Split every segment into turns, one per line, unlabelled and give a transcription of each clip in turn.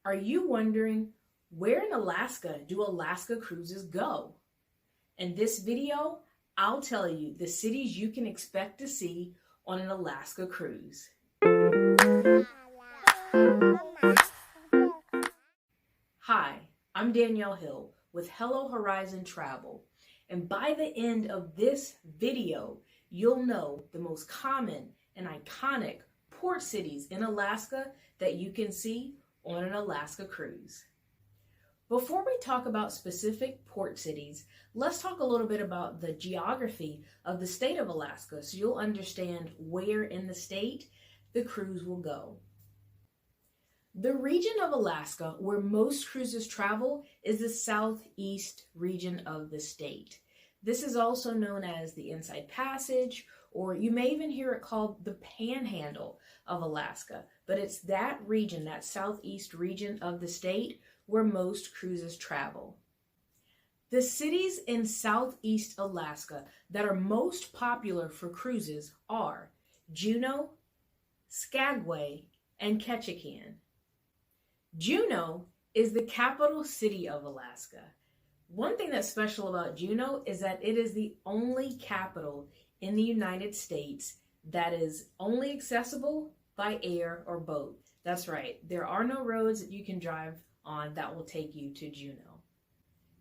Are you wondering, where in Alaska do Alaska cruises go? In this video, I'll tell you the cities you can expect to see on an Alaska cruise. Hi, I'm Danielle Hill with Hello Horizon Travel, and by the end of this video, you'll know the most common and iconic port cities in Alaska that you can see on an Alaska cruise. Before we talk about specific port cities, let's talk a little bit about the geography of the state of Alaska so you'll understand where in the state the cruise will go. The region of Alaska where most cruises travel is the southeast region of the state. This is also known as the Inside Passage, or you may even hear it called the Panhandle of Alaska, but it's that region, that southeast region of the state, where most cruises travel. The cities in southeast Alaska that are most popular for cruises are Juneau, Skagway, and Ketchikan. Juneau is the capital city of Alaska. One thing that's special about Juneau is that it is the only capital in the United States that is only accessible by air or boat. That's right, there are no roads that you can drive on that will take you to Juneau.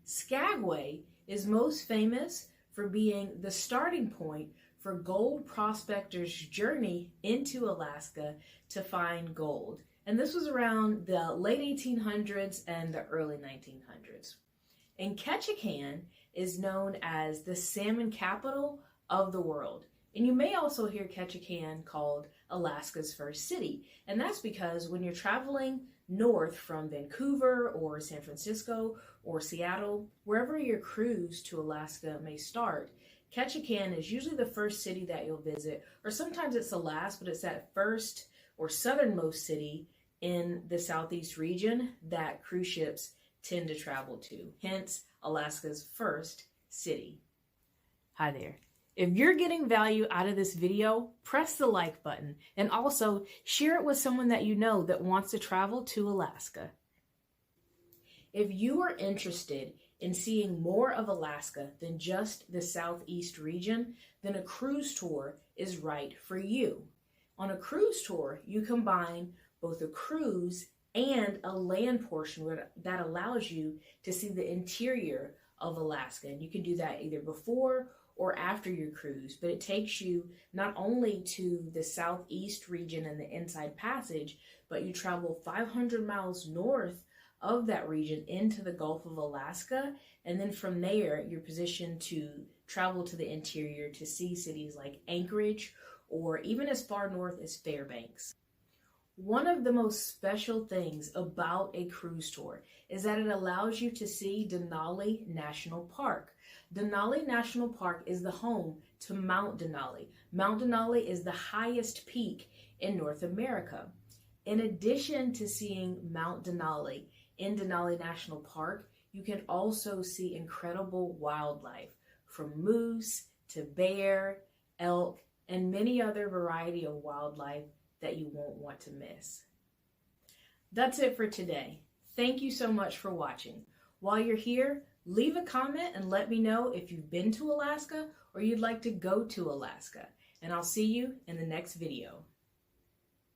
Skagway is most famous for being the starting point for gold prospectors' journey into Alaska to find gold. And this was around the late 1800s and the early 1900s. And Ketchikan is known as the salmon capital of the world. And you may also hear Ketchikan called Alaska's first city. And that's because when you're traveling north from Vancouver or San Francisco or Seattle, wherever your cruise to Alaska may start, Ketchikan is usually the first city that you'll visit, or sometimes it's the last, but it's that first or southernmost city in the southeast region that cruise ships tend to travel to, hence Alaska's first city. Hi there. If you're getting value out of this video, press the like button and also share it with someone that you know that wants to travel to Alaska. If you are interested in seeing more of Alaska than just the southeast region, then a cruise tour is right for you. On a cruise tour, you combine both a cruise and a land portion that allows you to see the interior of Alaska. And you can do that either before or after your cruise, but it takes you not only to the southeast region and the Inside Passage, but you travel 500 miles north of that region into the Gulf of Alaska, and then from there you're positioned to travel to the interior to see cities like Anchorage or even as far north as Fairbanks. One of the most special things about a cruise tour is that it allows you to see Denali National Park. Denali National Park is the home to Mount Denali. Mount Denali is the highest peak in North America. In addition to seeing Mount Denali in Denali National Park, you can also see incredible wildlife, from moose to bear, elk, and many other variety of wildlife that you won't want to miss. That's it for today. Thank you so much for watching. While you're here, leave a comment and let me know if you've been to Alaska or you'd like to go to Alaska. And I'll see you in the next video.